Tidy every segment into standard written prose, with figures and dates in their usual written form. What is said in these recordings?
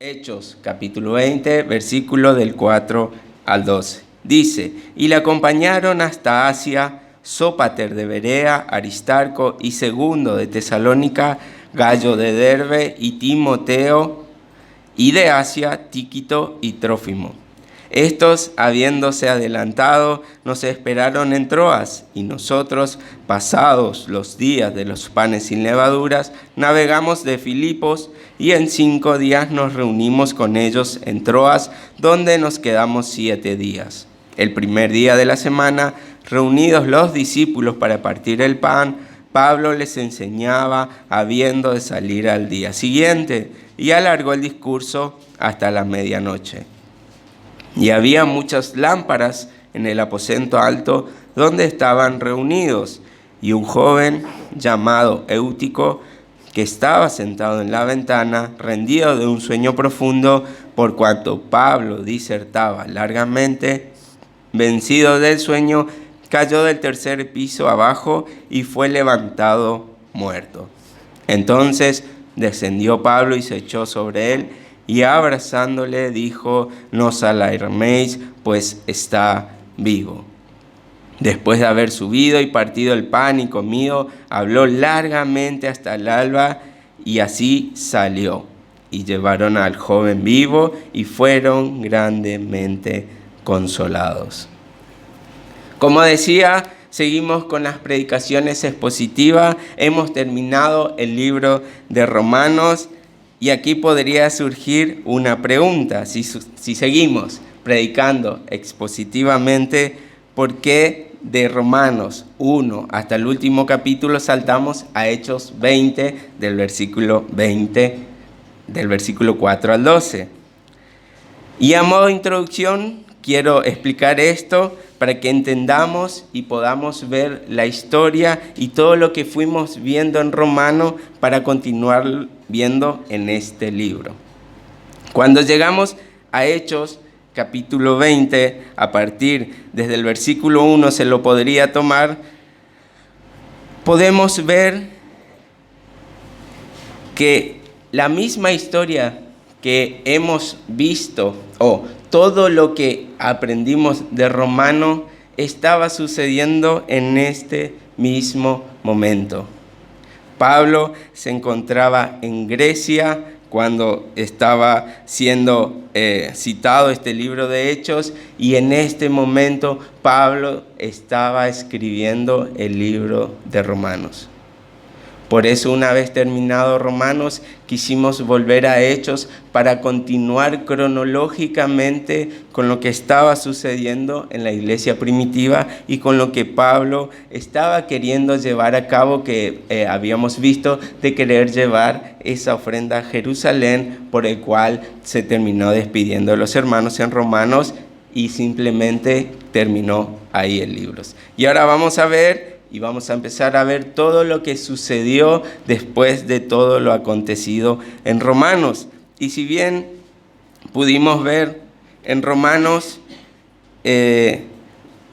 Hechos, capítulo 20, versículo del 4 al 12. Dice, y le acompañaron hasta Asia, Sópater de Berea, Aristarco y Segundo de Tesalónica, Gallo de Derbe y Timoteo, y de Asia, Tíquito y Trófimo. Estos, habiéndose adelantado, nos esperaron en Troas, y nosotros, pasados los días de los panes sin levaduras, navegamos de Filipos, y en 5 días nos reunimos con ellos en Troas, donde nos quedamos 7 días. El primer día de la semana, reunidos los discípulos para partir el pan, Pablo les enseñaba, habiendo de salir al día siguiente, y alargó el discurso hasta la medianoche. Y había muchas lámparas en el aposento alto donde estaban reunidos, y un joven llamado Eutico, que estaba sentado en la ventana, rendido de un sueño profundo, por cuanto Pablo disertaba largamente, vencido del sueño, cayó del 3er piso abajo y fue levantado muerto. Entonces descendió Pablo y se echó sobre él, y abrazándole dijo, no os alarméis, pues está vivo. Después de haber subido y partido el pan y comido, habló largamente hasta el alba, y así salió. Y llevaron al joven vivo y fueron grandemente consolados. Como decía, seguimos con las predicaciones expositivas. Hemos terminado el libro de Romanos. Y aquí podría surgir una pregunta, si seguimos predicando expositivamente, ¿por qué de Romanos 1 hasta el último capítulo saltamos a Hechos 20, del versículo 4 al 12? Y a modo de introducción, quiero explicar esto para que entendamos y podamos ver la historia y todo lo que fuimos viendo en Romano para continuar viendo en este libro. Cuando llegamos a Hechos, capítulo 20, a partir desde el versículo 1 se lo podría tomar, podemos ver que la misma historia que hemos visto, o todo lo que aprendimos de Romano, estaba sucediendo en este mismo momento. Pablo se encontraba en Grecia cuando estaba siendo citado este libro de Hechos, y en este momento Pablo estaba escribiendo el libro de Romanos. Por eso, una vez terminado Romanos, quisimos volver a Hechos para continuar cronológicamente con lo que estaba sucediendo en la iglesia primitiva y con lo que Pablo estaba queriendo llevar a cabo, que habíamos visto, de querer llevar esa ofrenda a Jerusalén, por el cual se terminó despidiendo de los hermanos en Romanos y simplemente terminó ahí el libro. Y ahora vamos a ver y vamos a empezar a ver todo lo que sucedió después de todo lo acontecido en Romanos. Y si bien pudimos ver en Romanos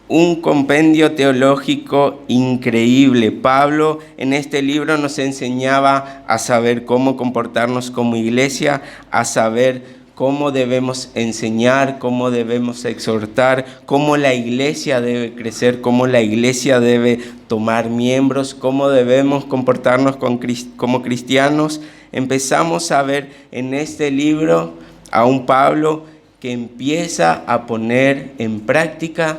un compendio teológico increíble, Pablo en este libro nos enseñaba a saber cómo comportarnos como iglesia, a saber cómo debemos enseñar, cómo debemos exhortar, cómo la iglesia debe crecer, cómo la iglesia debe tomar miembros, cómo debemos comportarnos como cristianos. Empezamos a ver en este libro a un Pablo que empieza a poner en práctica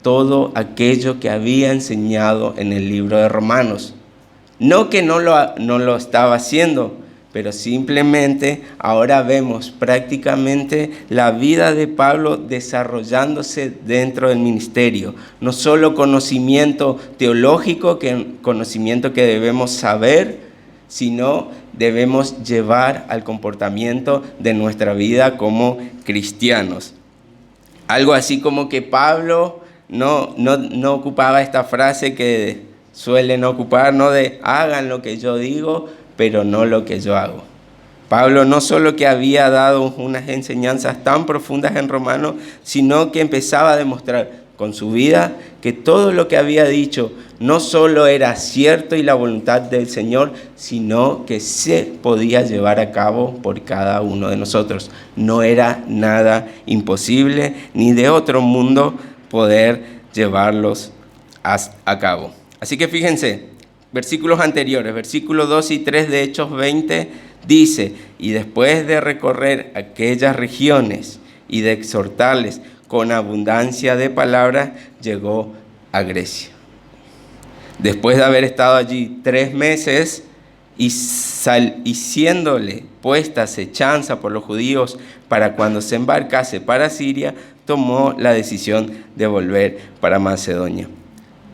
todo aquello que había enseñado en el libro de Romanos. No que no lo estaba haciendo, pero simplemente ahora vemos prácticamente la vida de Pablo desarrollándose dentro del ministerio. No solo conocimiento teológico, conocimiento que debemos saber, sino debemos llevar al comportamiento de nuestra vida como cristianos. Algo así como que Pablo no ocupaba esta frase que suelen ocupar, ¿no? De hagan lo que yo digo, pero no lo que yo hago. Pablo no solo que había dado unas enseñanzas tan profundas en Romanos, sino que empezaba a demostrar con su vida que todo lo que había dicho no solo era cierto y la voluntad del Señor, sino que se podía llevar a cabo por cada uno de nosotros. No era nada imposible ni de otro mundo poder llevarlos a cabo. Así que fíjense, versículos anteriores, versículos 2 y 3 de Hechos 20, dice: y después de recorrer aquellas regiones y de exhortarles con abundancia de palabras, llegó a Grecia. Después de haber estado allí 3 meses y siéndole puesta acechanza por los judíos para cuando se embarcase para Siria, tomó la decisión de volver para Macedonia.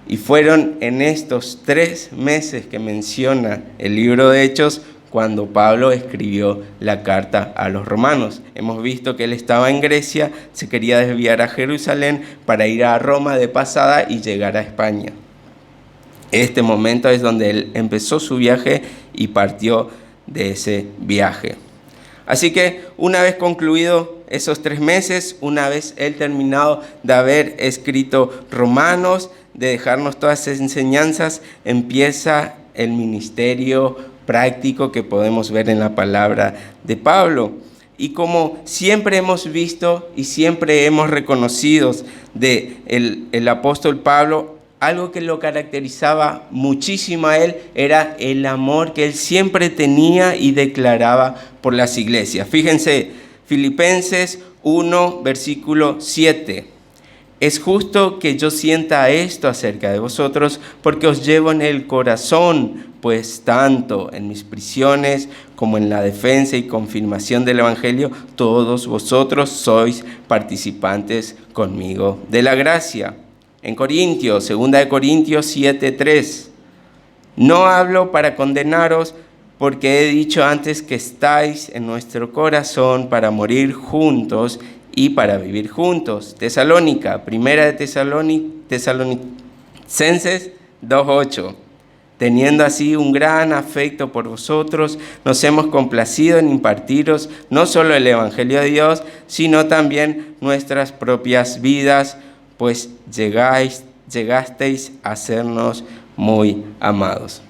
Y fueron en estos 3 meses que menciona el libro de Hechos cuando Pablo escribió la carta a los romanos. Hemos visto que él estaba en Grecia, se quería desviar a Jerusalén para ir a Roma de pasada y llegar a España. Este momento es donde él empezó su viaje y partió de ese viaje. Así que una vez concluido esos 3 meses, una vez él terminado de haber escrito Romanos, de dejarnos todas esas enseñanzas, empieza el ministerio práctico que podemos ver en la palabra de Pablo. Y como siempre hemos visto y siempre hemos reconocido de el apóstol Pablo, algo que lo caracterizaba muchísimo a él era el amor que él siempre tenía y declaraba por las iglesias. Fíjense, Filipenses 1, versículo 7. Es justo que yo sienta esto acerca de vosotros, porque os llevo en el corazón, pues tanto en mis prisiones como en la defensa y confirmación del Evangelio, todos vosotros sois participantes conmigo de la gracia. En Corintios, 2 Corintios 7:3, no hablo para condenaros, porque he dicho antes que estáis en nuestro corazón para morir juntos y para vivir juntos. Tesalónica, 1 de Tesalonicenses 2:8. Teniendo así un gran afecto por vosotros, nos hemos complacido en impartiros no solo el Evangelio de Dios, sino también nuestras propias vidas, pues llegasteis a sernos muy amados.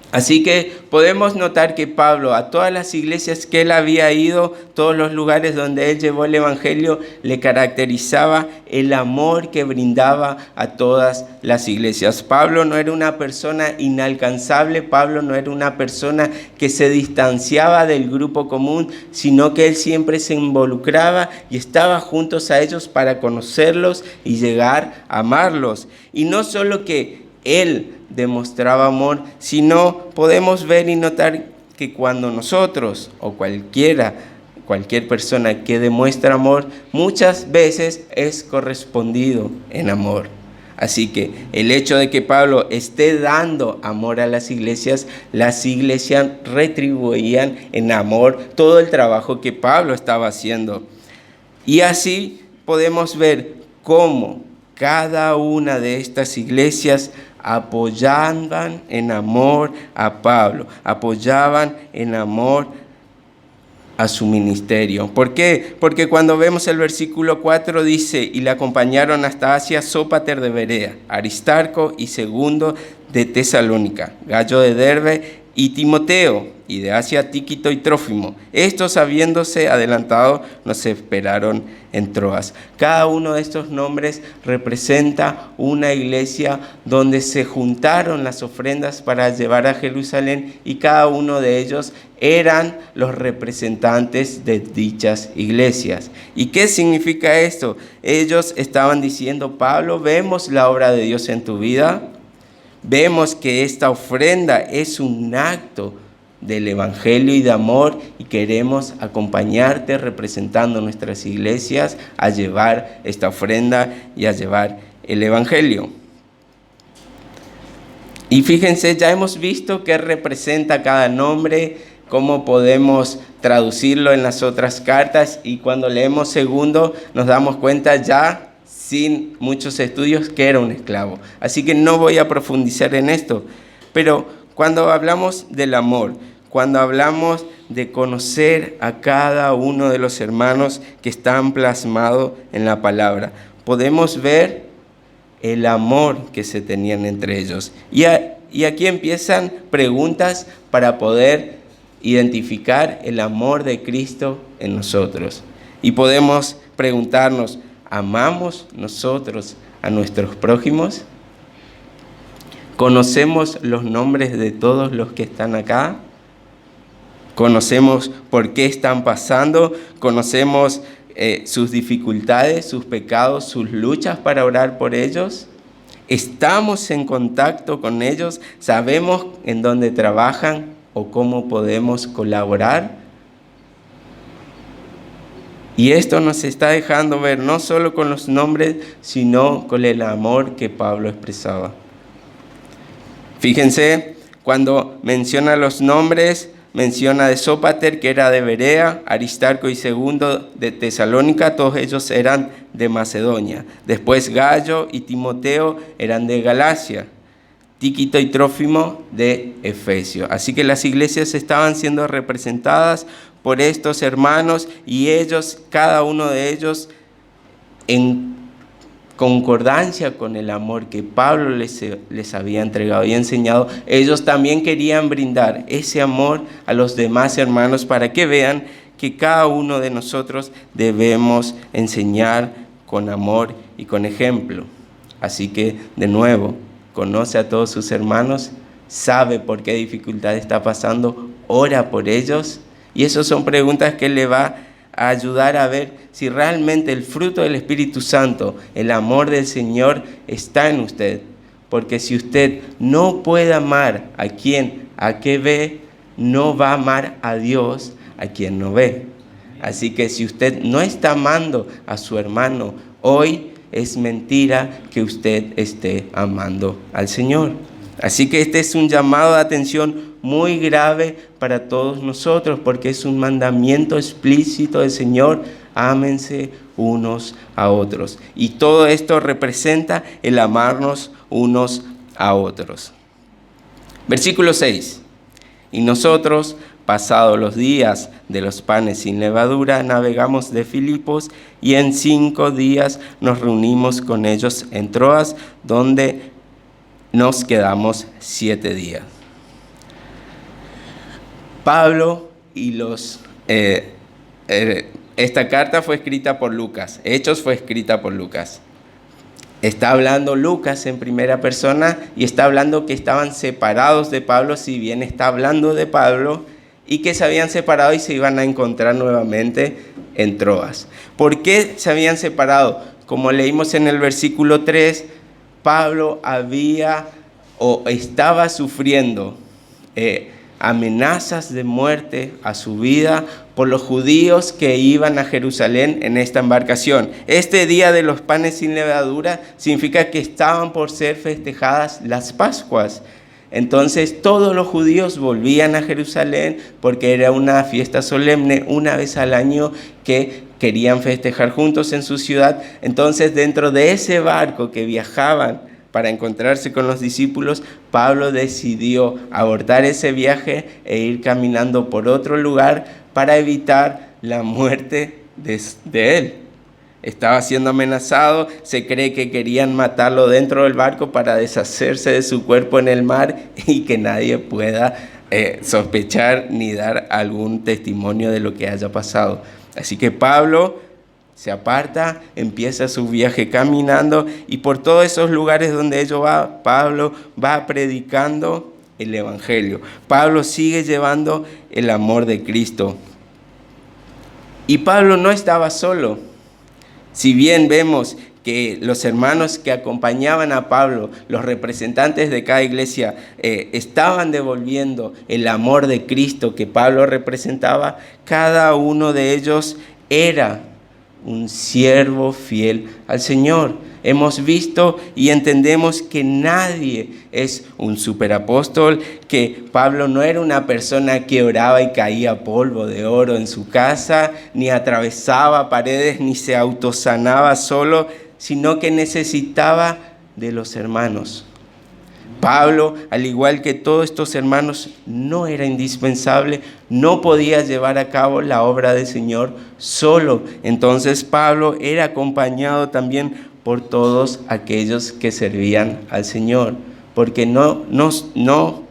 Así que podemos notar que Pablo, a todas las iglesias que él había ido, todos los lugares donde él llevó el Evangelio, le caracterizaba el amor que brindaba a todas las iglesias. Pablo no era una persona inalcanzable, Pablo no era una persona que se distanciaba del grupo común, sino que él siempre se involucraba y estaba juntos a ellos para conocerlos y llegar a amarlos. Y no solo que él demostraba amor, sino podemos ver y notar que cuando nosotros o cualquier persona que demuestra amor, muchas veces es correspondido en amor. Así que el hecho de que Pablo esté dando amor a las iglesias retribuían en amor todo el trabajo que Pablo estaba haciendo. Y así podemos ver cómo cada una de estas iglesias apoyaban en amor a Pablo, apoyaban en amor a su ministerio. ¿Por qué? Porque cuando vemos el versículo 4 dice: y le acompañaron hasta Asia Sópater de Berea, Aristarco y Segundo de Tesalónica, Gallo de Derbe y Timoteo, y de Asia Tíquito y Trófimo. Estos, habiéndose adelantado, nos esperaron en Troas. Cada uno de estos nombres representa una iglesia donde se juntaron las ofrendas para llevar a Jerusalén, y cada uno de ellos eran los representantes de dichas iglesias. ¿Y qué significa esto? Ellos estaban diciendo: Pablo, vemos la obra de Dios en tu vida, vemos que esta ofrenda es un acto del Evangelio y de amor, y queremos acompañarte representando nuestras iglesias a llevar esta ofrenda y a llevar el Evangelio. Y fíjense, ya hemos visto qué representa cada nombre, cómo podemos traducirlo en las otras cartas, y cuando leemos Segundo nos damos cuenta ya sin muchos estudios que era un esclavo. Así que no voy a profundizar en esto, pero cuando hablamos del amor, cuando hablamos de conocer a cada uno de los hermanos que están plasmados en la palabra, podemos ver el amor que se tenían entre ellos. Y aquí empiezan preguntas para poder identificar el amor de Cristo en nosotros. Y podemos preguntarnos, ¿amamos nosotros a nuestros prójimos? ¿Conocemos los nombres de todos los que están acá? ¿Conocemos por qué están pasando? ¿Conocemos sus dificultades, sus pecados, sus luchas para orar por ellos? ¿Estamos en contacto con ellos? ¿Sabemos en dónde trabajan o cómo podemos colaborar? Y esto nos está dejando ver no solo con los nombres, sino con el amor que Pablo expresaba. Fíjense, cuando menciona los nombres, menciona de Sópater, que era de Berea, Aristarco y Segundo de Tesalónica, todos ellos eran de Macedonia. Después Gallo y Timoteo eran de Galacia, Tíquito y Trófimo de Efesio. Así que las iglesias estaban siendo representadas por estos hermanos y ellos, cada uno de ellos, en concordancia con el amor que Pablo les había entregado y enseñado, ellos también querían brindar ese amor a los demás hermanos para que vean que cada uno de nosotros debemos enseñar con amor y con ejemplo. Así que, de nuevo, conoce a todos sus hermanos, sabe por qué dificultad está pasando, ora por ellos, y esas son preguntas que le va a ayudar a ver si realmente el fruto del Espíritu Santo, el amor del Señor, está en usted. Porque si usted no puede amar a quien ve, no va a amar a Dios a quien no ve. Así que si usted no está amando a su hermano hoy, es mentira que usted esté amando al Señor. Así que este es un llamado de atención muy grave para todos nosotros, porque es un mandamiento explícito del Señor: ámense unos a otros. Y todo esto representa el amarnos unos a otros. Versículo 6. Y nosotros, pasados los días de los panes sin levadura, navegamos de Filipos y en 5 días nos reunimos con ellos en Troas, donde nos quedamos 7 días. Pablo y esta carta fue escrita por Lucas. Hechos fue escrita por Lucas. Está hablando Lucas en primera persona y está hablando que estaban separados de Pablo, si bien está hablando de Pablo, y que se habían separado y se iban a encontrar nuevamente en Troas. ¿Por qué se habían separado? Como leímos en el versículo 3, Pablo estaba sufriendo amenazas de muerte a su vida por los judíos que iban a Jerusalén en esta embarcación. Este día de los panes sin levadura significa que estaban por ser festejadas las Pascuas. Entonces todos los judíos volvían a Jerusalén porque era una fiesta solemne una vez al año que querían festejar juntos en su ciudad. Entonces, dentro de ese barco que viajaban para encontrarse con los discípulos, Pablo decidió abortar ese viaje e ir caminando por otro lugar para evitar la muerte de él. Estaba siendo amenazado, se cree que querían matarlo dentro del barco para deshacerse de su cuerpo en el mar y que nadie pueda sospechar ni dar algún testimonio de lo que haya pasado. Así que Pablo se aparta, empieza su viaje caminando y por todos esos lugares donde ellos van, Pablo va predicando el Evangelio. Pablo sigue llevando el amor de Cristo. Y Pablo no estaba solo. Si bien vemos que los hermanos que acompañaban a Pablo, los representantes de cada iglesia, estaban devolviendo el amor de Cristo que Pablo representaba, cada uno de ellos era un siervo fiel al Señor. Hemos visto y entendemos que nadie es un superapóstol, que Pablo no era una persona que oraba y caía polvo de oro en su casa, ni atravesaba paredes, ni se autosanaba solo, sino que necesitaba de los hermanos. Pablo, al igual que todos estos hermanos, no era indispensable, no podía llevar a cabo la obra del Señor solo. Entonces Pablo era acompañado también por todos aquellos que servían al Señor. Porque no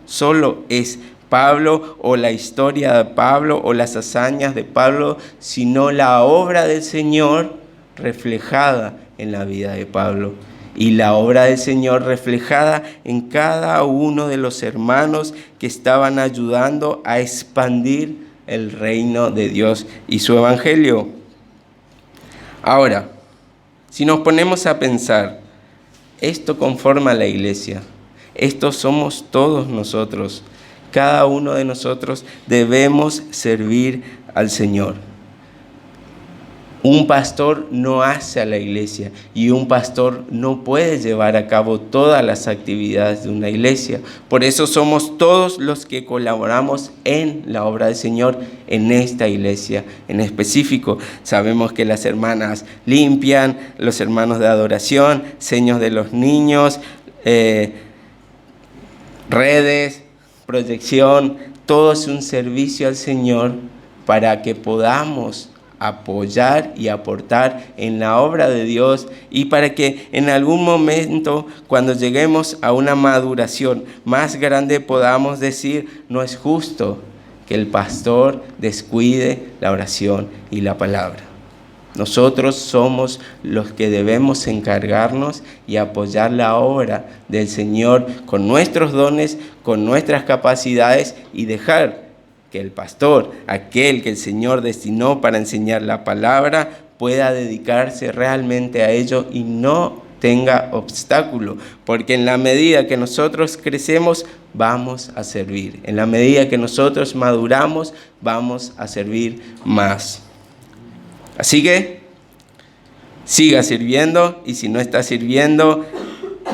solo es Pablo o la historia de Pablo o las hazañas de Pablo, sino la obra del Señor reflejada en la vida de Pablo. Y la obra del Señor reflejada en cada uno de los hermanos que estaban ayudando a expandir el reino de Dios y su evangelio. Ahora, si nos ponemos a pensar, esto conforma la iglesia, estos somos todos nosotros. Cada uno de nosotros debemos servir al Señor. Un pastor no hace a la iglesia y un pastor no puede llevar a cabo todas las actividades de una iglesia. Por eso somos todos los que colaboramos en la obra del Señor en esta iglesia en específico. Sabemos que las hermanas limpian, los hermanos de adoración, seños de los niños, redes, proyección, todo es un servicio al Señor para que podamos apoyar y aportar en la obra de Dios y para que en algún momento, cuando lleguemos a una maduración más grande, podamos decir, no es justo que el pastor descuide la oración y la palabra. Nosotros somos los que debemos encargarnos y apoyar la obra del Señor con nuestros dones, con nuestras capacidades y dejar que el pastor, aquel que el Señor destinó para enseñar la palabra, pueda dedicarse realmente a ello y no tenga obstáculo, porque en la medida que nosotros crecemos, vamos a servir. En la medida que nosotros maduramos, vamos a servir más. Así que siga sirviendo y si no está sirviendo,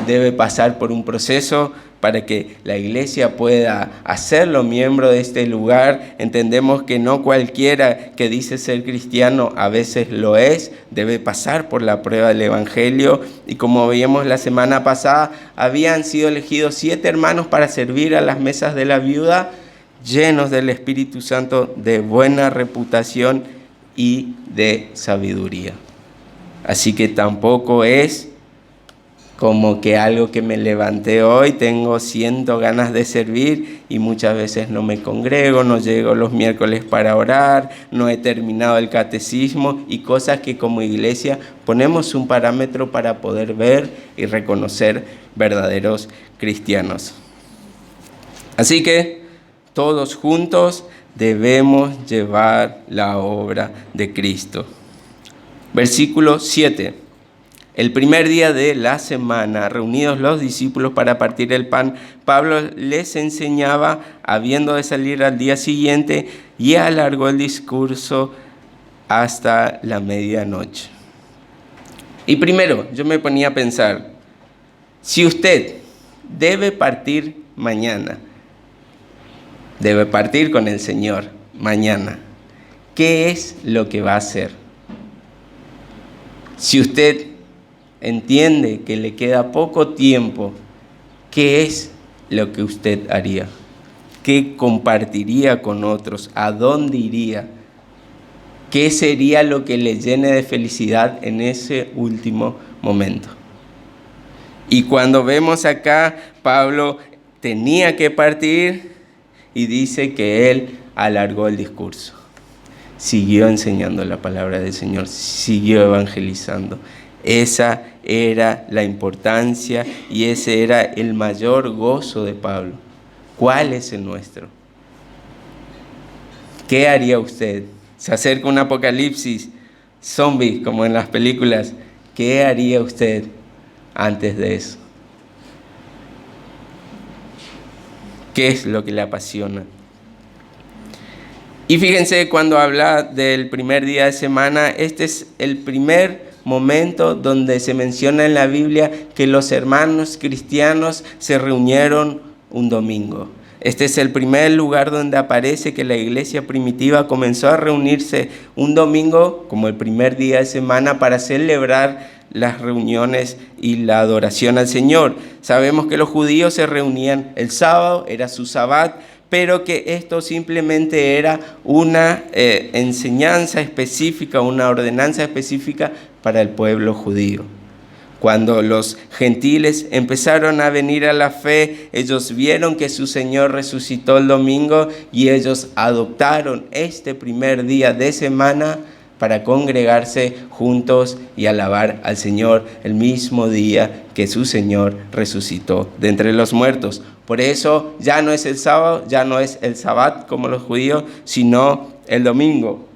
debe pasar por un proceso para que la iglesia pueda hacerlo miembro de este lugar. Entendemos que no cualquiera que dice ser cristiano a veces lo es, debe pasar por la prueba del evangelio. Y como veíamos la semana pasada, habían sido elegidos 7 hermanos para servir a las mesas de la viuda, llenos del Espíritu Santo, de buena reputación y de sabiduría. Así que tampoco es como que algo que me levanté hoy, siento ganas de servir y muchas veces no me congrego, no llego los miércoles para orar, no he terminado el catecismo y cosas que como iglesia ponemos un parámetro para poder ver y reconocer verdaderos cristianos. Así que todos juntos debemos llevar la obra de Cristo. Versículo 7. El primer día de la semana, reunidos los discípulos para partir el pan, Pablo les enseñaba, habiendo de salir al día siguiente, y alargó el discurso hasta la medianoche. Y primero, yo me ponía a pensar, si usted debe partir mañana, debe partir con el Señor mañana, ¿qué es lo que va a hacer? Si usted entiende que le queda poco tiempo, ¿qué es lo que usted haría? ¿Qué compartiría con otros? ¿A dónde iría? ¿Qué sería lo que le llene de felicidad en ese último momento? Y cuando vemos acá, Pablo tenía que partir y dice que él alargó el discurso. Siguió enseñando la palabra del Señor, siguió evangelizando. Esa era la importancia y ese era el mayor gozo de Pablo. ¿Cuál es el nuestro? ¿Qué haría usted? Se acerca un apocalipsis zombie como en las películas. ¿Qué haría usted antes de eso? ¿Qué es lo que le apasiona? Y fíjense, cuando habla del primer día de semana, este es el primer momento donde se menciona en la Biblia que los hermanos cristianos se reunieron un domingo. Este es el primer lugar donde aparece que la iglesia primitiva comenzó a reunirse un domingo como el primer día de semana para celebrar las reuniones y la adoración al Señor. Sabemos que los judíos se reunían el sábado, era su sabbat, pero que esto simplemente era una enseñanza específica, una ordenanza específica para el pueblo judío. Cuando los gentiles empezaron a venir a la fe, ellos vieron que su Señor resucitó el domingo y ellos adoptaron este primer día de semana para congregarse juntos y alabar al Señor el mismo día que su Señor resucitó de entre los muertos. Por eso ya no es el sábado, ya no es el sabbat como los judíos, sino el domingo.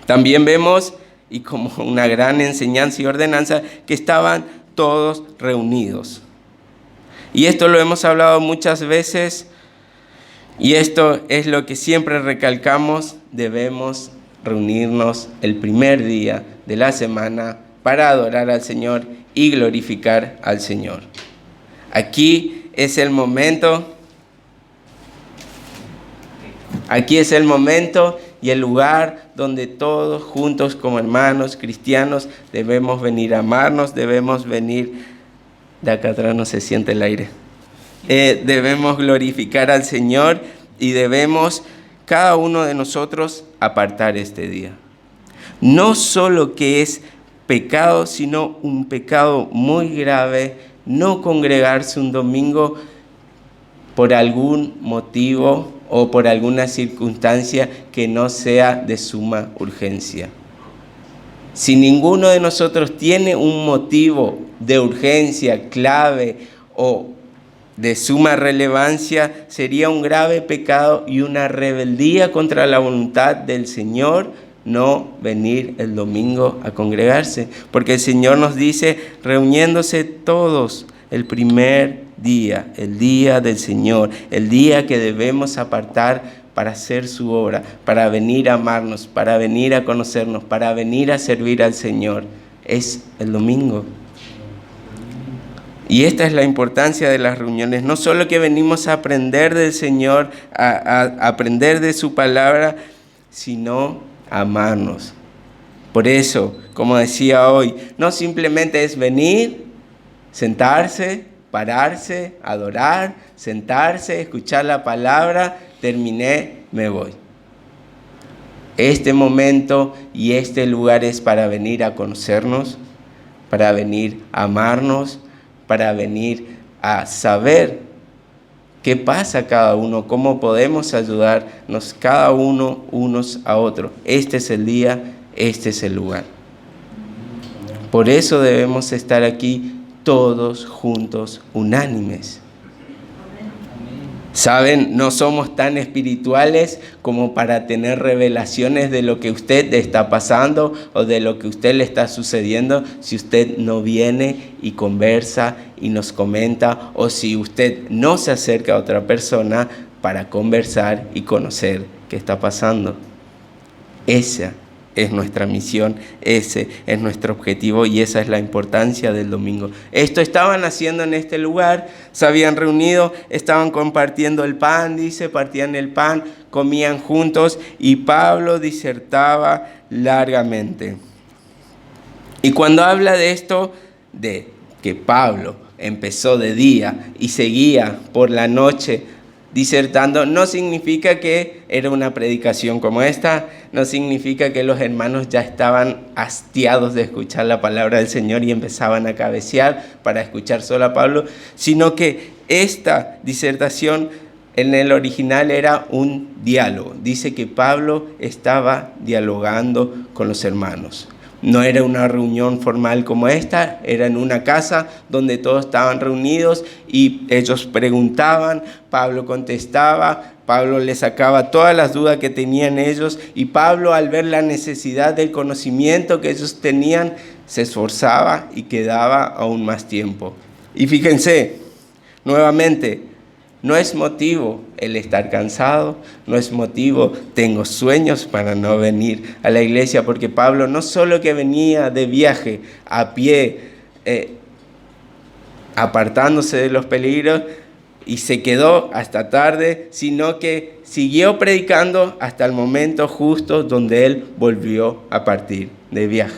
También vemos, y como una gran enseñanza y ordenanza, que estaban todos reunidos. Y esto lo hemos hablado muchas veces, y esto es lo que siempre recalcamos: debemos reunirnos el primer día de la semana para adorar al Señor y glorificar al Señor. Aquí es el momento y el lugar donde todos juntos como hermanos cristianos debemos venir a amarnos, debemos venir, de acá atrás no se siente el aire, debemos glorificar al Señor y debemos cada uno de nosotros apartar este día. No solo que es pecado, sino un pecado muy grave no congregarse un domingo por algún motivo o por alguna circunstancia que no sea de suma urgencia. Si ninguno de nosotros tiene un motivo de urgencia, clave o de suma relevancia, sería un grave pecado y una rebeldía contra la voluntad del Señor no venir el domingo a congregarse. Porque el Señor nos dice, reuniéndose todos el primer día, el día del Señor, el día que debemos apartar para hacer su obra, para venir a amarnos, para venir a conocernos, para venir a servir al Señor, es el domingo. Y esta es la importancia de las reuniones, no solo que venimos a aprender del Señor, a aprender de su palabra, sino a amarnos. Por eso, como decía hoy, no simplemente es venir, sentarse, pararse, adorar, sentarse, escuchar la palabra, terminé, me voy. Este momento y este lugar es para venir a conocernos, para venir a amarnos, para venir a saber qué pasa cada uno, cómo podemos ayudarnos cada uno unos a otros. Este es el día, este es el lugar. Por eso debemos estar aquí todos juntos, unánimes. Saben, no somos tan espirituales como para tener revelaciones de lo que usted está pasando o de lo que a usted le está sucediendo si usted no viene y conversa y nos comenta, o si usted no se acerca a otra persona para conversar y conocer qué está pasando. Esa es nuestra misión, ese es nuestro objetivo y esa es la importancia del domingo. Esto estaban haciendo en este lugar, se habían reunido, estaban compartiendo el pan, dice, partían el pan, comían juntos y Pablo disertaba largamente. Y cuando habla de esto, de que Pablo empezó de día y seguía por la noche disertando, no significa que era una predicación como esta, no significa que los hermanos ya estaban hastiados de escuchar la palabra del Señor y empezaban a cabecear para escuchar solo a Pablo, sino que esta disertación en el original era un diálogo. Dice que Pablo estaba dialogando con los hermanos. No era una reunión formal como esta, era en una casa donde todos estaban reunidos y ellos preguntaban, Pablo contestaba, Pablo les sacaba todas las dudas que tenían ellos y Pablo, al ver la necesidad del conocimiento que ellos tenían, se esforzaba y quedaba aún más tiempo. Y fíjense, nuevamente, no es motivo el estar cansado, no es motivo tengo sueños para no venir a la iglesia, porque Pablo no solo que venía de viaje a pie, apartándose de los peligros y se quedó hasta tarde, sino que siguió predicando hasta el momento justo donde él volvió a partir de viaje.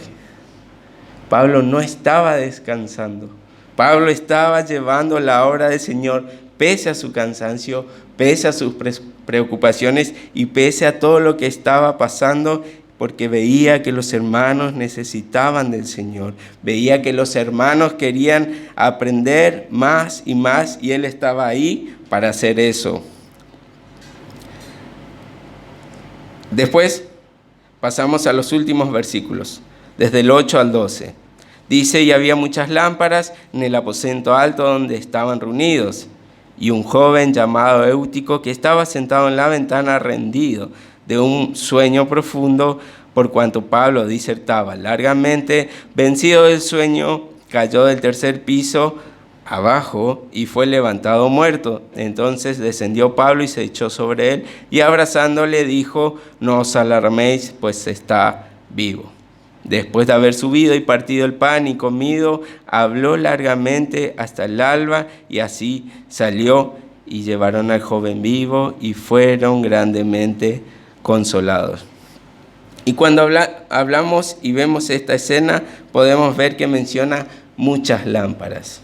Pablo no estaba descansando, Pablo estaba llevando la obra del Señor pese a su cansancio, pese a sus preocupaciones y pese a todo lo que estaba pasando. porque veía que los hermanos necesitaban del Señor, veía que los hermanos querían aprender más y más, y él estaba ahí para hacer eso. Después pasamos a los últimos versículos, desde el 8 al 12. Dice, y había muchas lámparas en el aposento alto donde estaban reunidos, y un joven llamado Eutico que estaba sentado en la ventana rendido de un sueño profundo, por cuanto Pablo disertaba largamente, vencido del sueño, cayó del tercer piso abajo y fue levantado muerto. Entonces descendió Pablo y se echó sobre él, y abrazándole dijo, no os alarméis, pues está vivo. Después de haber subido y partido el pan y comido, habló largamente hasta el alba, y así salió, y llevaron al joven vivo, y fueron grandemente consolados. Y cuando hablamos y vemos esta escena, podemos ver que menciona muchas lámparas.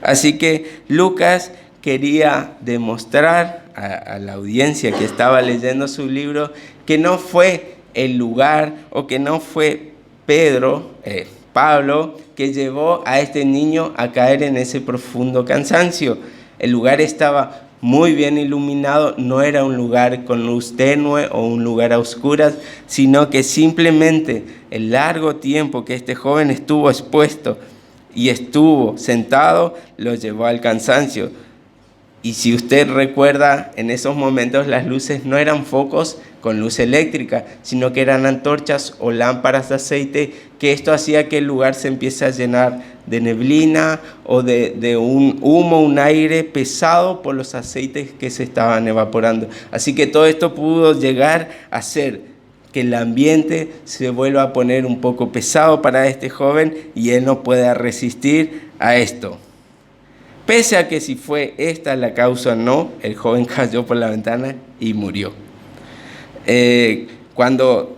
Así que Lucas quería demostrar a la audiencia que estaba leyendo su libro que no fue el lugar, o que no fue Pablo, que llevó a este niño a caer en ese profundo cansancio. El lugar estaba muy bien iluminado, no era un lugar con luz tenue o un lugar a oscuras, sino que simplemente el largo tiempo que este joven estuvo expuesto y estuvo sentado lo llevó al cansancio. Y si usted recuerda, en esos momentos las luces no eran focos con luz eléctrica, sino que eran antorchas o lámparas de aceite, que esto hacía que el lugar se empiece a llenar de neblina o de un humo, un aire pesado por los aceites que se estaban evaporando. Así que todo esto pudo llegar a hacer que el ambiente se vuelva a poner un poco pesado para este joven, y él no pueda resistir a esto. Pese a que si fue esta la causa o no, el joven cayó por la ventana y murió. Cuando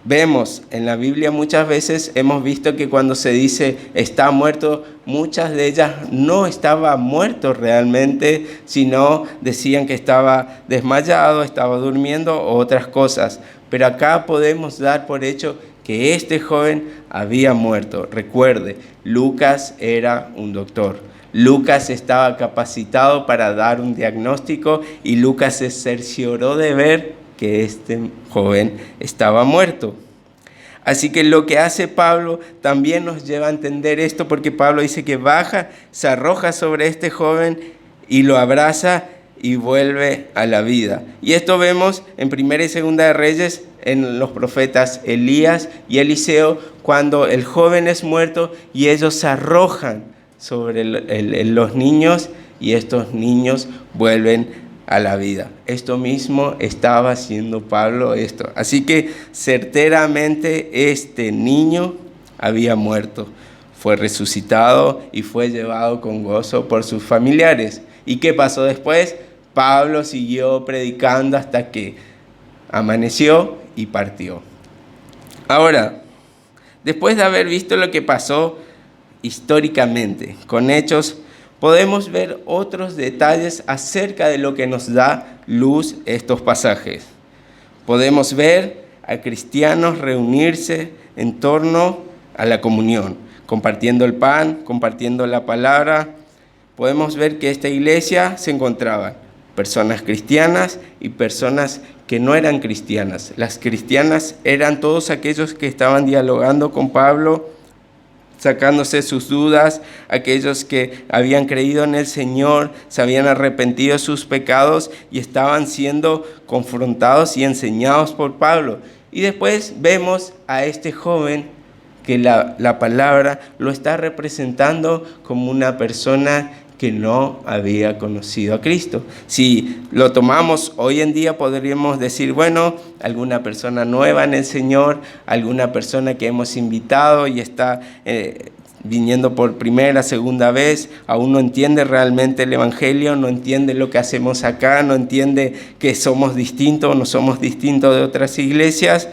vemos en la Biblia, muchas veces hemos visto que cuando se dice está muerto, muchas de ellas no estaba muerto realmente, sino decían que estaba desmayado, estaba durmiendo o otras cosas. Pero acá podemos dar por hecho que este joven había muerto. Recuerde, Lucas era un doctor. Lucas estaba capacitado para dar un diagnóstico, y Lucas se cercioró de ver que este joven estaba muerto. Así que lo que hace Pablo también nos lleva a entender esto, porque Pablo dice que baja, se arroja sobre este joven y lo abraza y vuelve a la vida. Y esto vemos en 1 y 2 de Reyes, en los profetas Elías y Eliseo, cuando el joven es muerto y ellos se arrojan sobre los niños, y estos niños vuelven a la vida. Esto mismo estaba haciendo Pablo esto. Así que certeramente este niño había muerto, fue resucitado y fue llevado con gozo por sus familiares. ¿Y qué pasó después? Pablo siguió predicando hasta que amaneció y partió. Ahora, después de haber visto lo que pasó históricamente, con hechos, podemos ver otros detalles acerca de lo que nos da luz estos pasajes. Podemos ver a cristianos reunirse en torno a la comunión, compartiendo el pan, compartiendo la palabra. Podemos ver que esta iglesia se encontraban personas cristianas y personas que no eran cristianas. Las cristianas eran todos aquellos que estaban dialogando con Pablo, sacándose sus dudas, aquellos que habían creído en el Señor, se habían arrepentido de sus pecados y estaban siendo confrontados y enseñados por Pablo. Y después vemos a este joven que la palabra lo está representando como una persona que no había conocido a Cristo. Si lo tomamos hoy en día, podríamos decir, bueno, alguna persona nueva en el Señor, alguna persona que hemos invitado y está viniendo por primera, segunda vez, aún no entiende realmente el Evangelio, no entiende lo que hacemos acá, no entiende que somos distintos, no somos distintos de otras iglesias,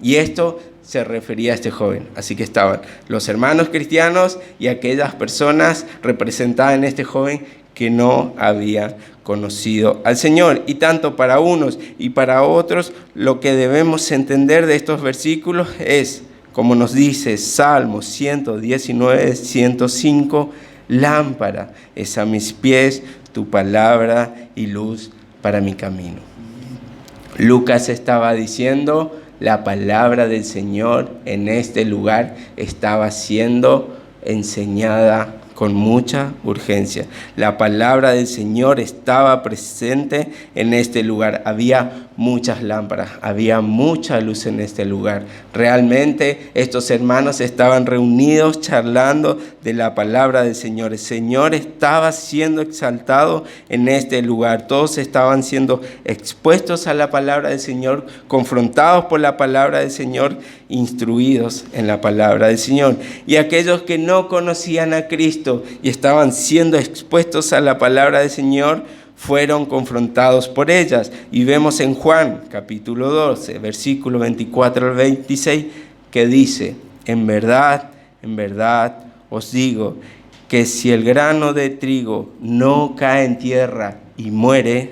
y esto se refería a este joven. Así que estaban los hermanos cristianos y aquellas personas representadas en este joven que no había conocido al Señor. Y tanto para unos y para otros, lo que debemos entender de estos versículos es, como nos dice Salmos 119, 105, lámpara es a mis pies tu palabra y luz para mi camino. Lucas estaba diciendo, la palabra del Señor en este lugar estaba siendo enseñada con mucha urgencia. La palabra del Señor estaba presente en este lugar. Había muchas lámparas, había mucha luz en este lugar. Realmente estos hermanos estaban reunidos charlando de la palabra del Señor. El Señor estaba siendo exaltado en este lugar. Todos estaban siendo expuestos a la palabra del Señor, confrontados por la palabra del Señor, instruidos en la palabra del Señor. Y aquellos que no conocían a Cristo y estaban siendo expuestos a la palabra del Señor, fueron confrontados por ellas. Y vemos en Juan capítulo 12, versículo 24 al 26, que dice, en verdad os digo, que si el grano de trigo no cae en tierra y muere,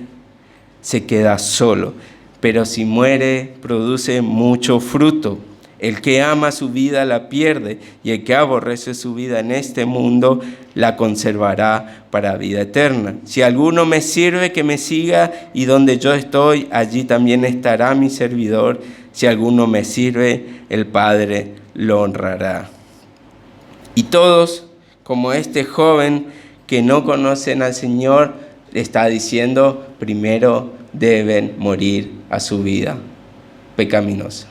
se queda solo, pero si muere, produce mucho fruto. El que ama su vida la pierde, y el que aborrece su vida en este mundo la conservará para vida eterna. Si alguno me sirve, que me siga, y donde yo estoy, allí también estará mi servidor. Si alguno me sirve, el Padre lo honrará. Y todos, como este joven que no conocen al Señor, está diciendo, primero deben morir a su vida pecaminosa.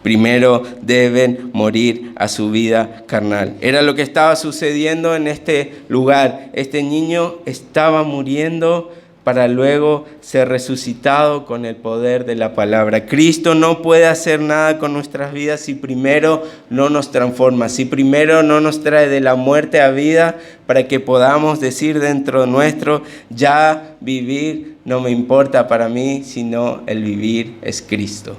Primero deben morir a su vida carnal. Era lo que estaba sucediendo en este lugar. Este niño estaba muriendo para luego ser resucitado con el poder de la palabra. Cristo no puede hacer nada con nuestras vidas si primero no nos transforma, si primero no nos trae de la muerte a vida, para que podamos decir dentro nuestro, ya vivir no me importa para mí, sino el vivir es Cristo.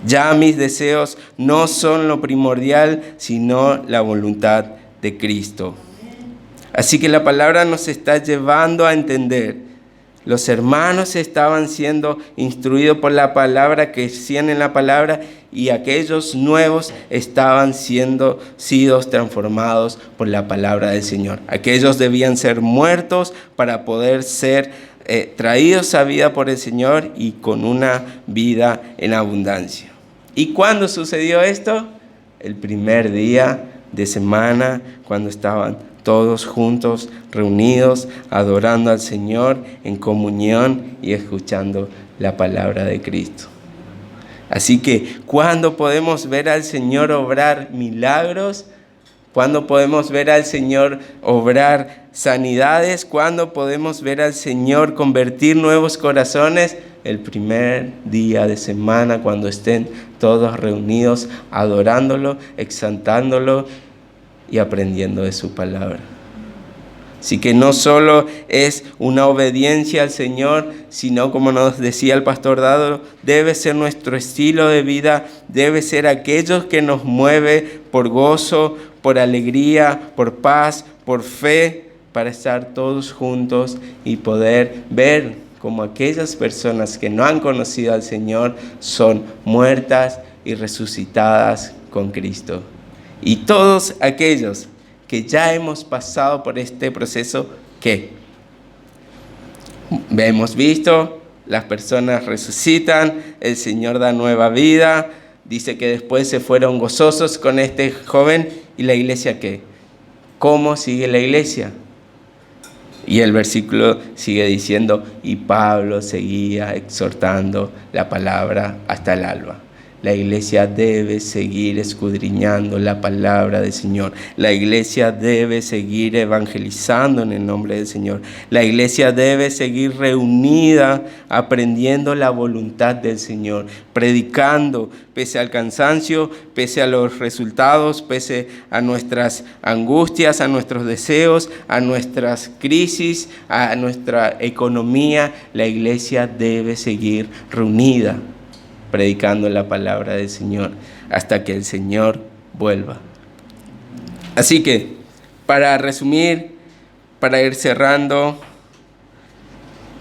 Ya mis deseos no son lo primordial, sino la voluntad de Cristo. Así que la palabra nos está llevando a entender. Los hermanos estaban siendo instruidos por la palabra, crecían en la palabra, y aquellos nuevos estaban siendo transformados por la palabra del Señor. Aquellos debían ser muertos para poder ser traídos a vida por el Señor y con una vida en abundancia. ¿Y cuándo sucedió esto? El primer día de semana, cuando estaban todos juntos, reunidos, adorando al Señor en comunión y escuchando la palabra de Cristo. Así que, ¿cuándo podemos ver al Señor obrar milagros? ¿Cuándo podemos ver al Señor obrar sanidades? ¿Cuándo podemos ver al Señor convertir nuevos corazones? El primer día de semana, cuando estén todos reunidos, adorándolo, exaltándolo y aprendiendo de su palabra. Así que no solo es una obediencia al Señor, sino, como nos decía el pastor Dado, debe ser nuestro estilo de vida, debe ser aquello que nos mueve por gozo, por alegría, por paz, por fe, para estar todos juntos y poder ver como aquellas personas que no han conocido al Señor son muertas y resucitadas con Cristo. Y todos aquellos que ya hemos pasado por este proceso, ¿qué? Hemos visto, las personas resucitan, el Señor da nueva vida, dice que después se fueron gozosos con este joven, y la iglesia, ¿qué? ¿Cómo sigue la iglesia? Y el versículo sigue diciendo, y Pablo seguía exhortando la palabra hasta el alba. La iglesia debe seguir escudriñando la palabra del Señor. La iglesia debe seguir evangelizando en el nombre del Señor. La iglesia debe seguir reunida, aprendiendo la voluntad del Señor, predicando, pese al cansancio, pese a los resultados, pese a nuestras angustias, a nuestros deseos, a nuestras crisis, a nuestra economía. La iglesia debe seguir reunida, predicando la palabra del Señor hasta que el Señor vuelva. Así que, para resumir, para ir cerrando,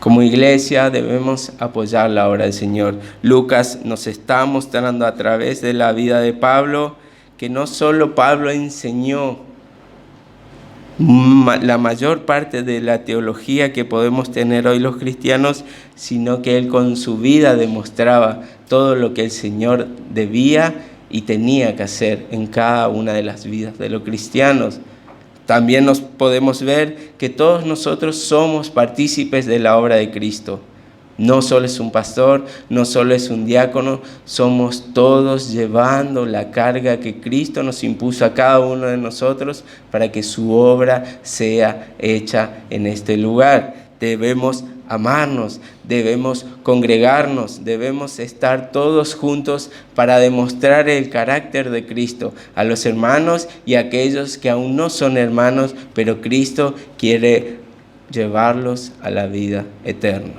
como iglesia debemos apoyar la obra del Señor. Lucas nos está mostrando a través de la vida de Pablo que no solo Pablo enseñó la mayor parte de la teología que podemos tener hoy los cristianos, sino que él con su vida demostraba todo lo que el Señor debía y tenía que hacer en cada una de las vidas de los cristianos. También nos podemos ver que todos nosotros somos partícipes de la obra de Cristo. No solo es un pastor, no solo es un diácono, somos todos llevando la carga que Cristo nos impuso a cada uno de nosotros para que su obra sea hecha en este lugar. Debemos amarnos, debemos congregarnos, debemos estar todos juntos para demostrar el carácter de Cristo a los hermanos y a aquellos que aún no son hermanos, pero Cristo quiere llevarlos a la vida eterna.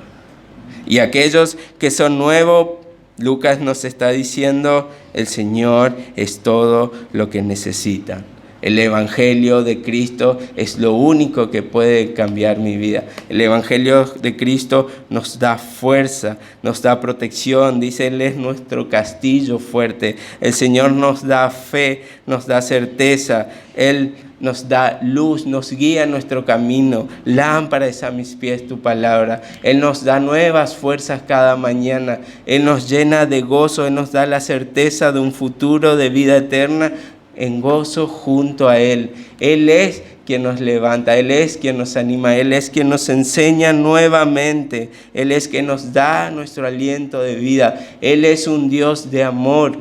Y aquellos que son nuevos, Lucas nos está diciendo, el Señor es todo lo que necesitan. El Evangelio de Cristo es lo único que puede cambiar mi vida. El Evangelio de Cristo nos da fuerza, nos da protección. Dice, Él es nuestro castillo fuerte. El Señor nos da fe, nos da certeza. Él nos da luz, nos guía en nuestro camino. Lámpara es a mis pies tu palabra. Él nos da nuevas fuerzas cada mañana. Él nos llena de gozo. Él nos da la certeza de un futuro de vida eterna en gozo junto a Él. Él es quien nos levanta, Él es quien nos anima, Él es quien nos enseña nuevamente, Él es quien nos da nuestro aliento de vida. Él es un Dios de amor.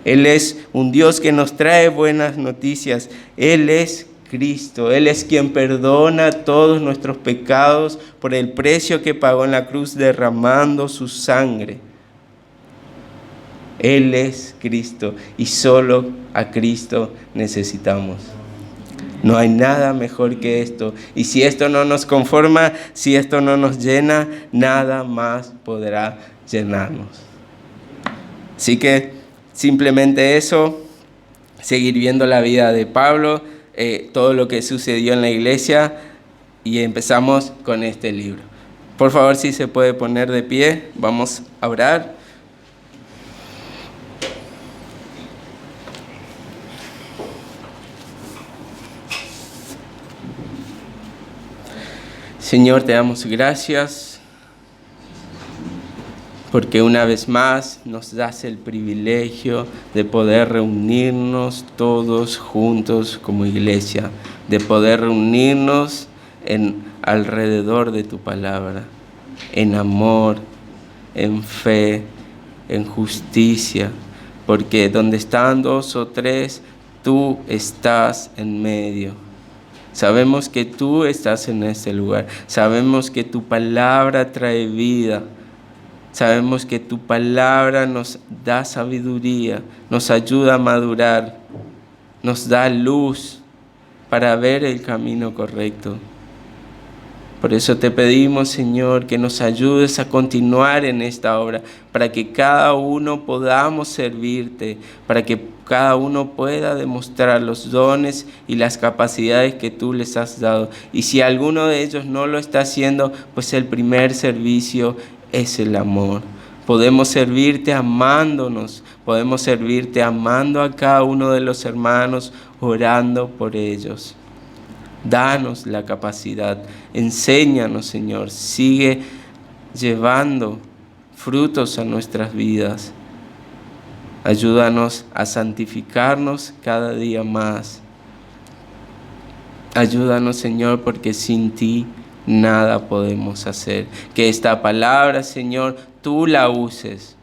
Él es un Dios que nos trae buenas noticias. Él es Cristo. Él es quien perdona todos nuestros pecados por el precio que pagó en la cruz derramando su sangre. Él es Cristo y solo a Cristo necesitamos. No hay nada mejor que esto. Y si esto no nos conforma, si esto no nos llena, nada más podrá llenarnos. Así que simplemente eso, seguir viendo la vida de Pablo, todo lo que sucedió en la iglesia, y empezamos con este libro. Por favor, si se puede poner de pie, vamos a orar. Señor, te damos gracias porque una vez más nos das el privilegio de poder reunirnos todos juntos como iglesia, de poder reunirnos alrededor de tu palabra, en amor, en fe, en justicia, porque donde están dos o tres, tú estás en medio. Sabemos que tú estás en este lugar. Sabemos que tu palabra trae vida. Sabemos que tu palabra nos da sabiduría, nos ayuda a madurar, nos da luz para ver el camino correcto. Por eso te pedimos, Señor, que nos ayudes a continuar en esta obra, para que cada uno podamos servirte, para que cada uno pueda demostrar los dones y las capacidades que tú les has dado. Y si alguno de ellos no lo está haciendo, pues el primer servicio es el amor. Podemos servirte amándonos, podemos servirte amando a cada uno de los hermanos, orando por ellos. Danos la capacidad, enséñanos, Señor, sigue llevando frutos a nuestras vidas. Ayúdanos a santificarnos cada día más. Ayúdanos, Señor, porque sin ti nada podemos hacer. Que esta palabra, Señor, tú la uses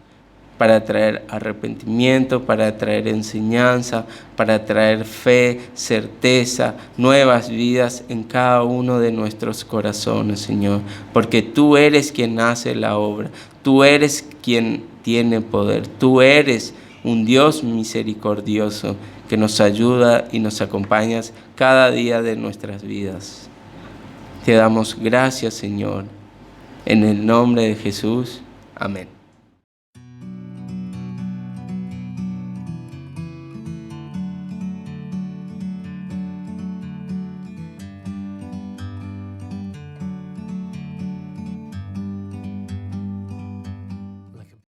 para traer arrepentimiento, para traer enseñanza, para traer fe, certeza, nuevas vidas en cada uno de nuestros corazones, Señor. Porque tú eres quien hace la obra, tú eres quien tiene poder, tú eres un Dios misericordioso que nos ayuda y nos acompañas cada día de nuestras vidas. Te damos gracias, Señor, en el nombre de Jesús. Amén.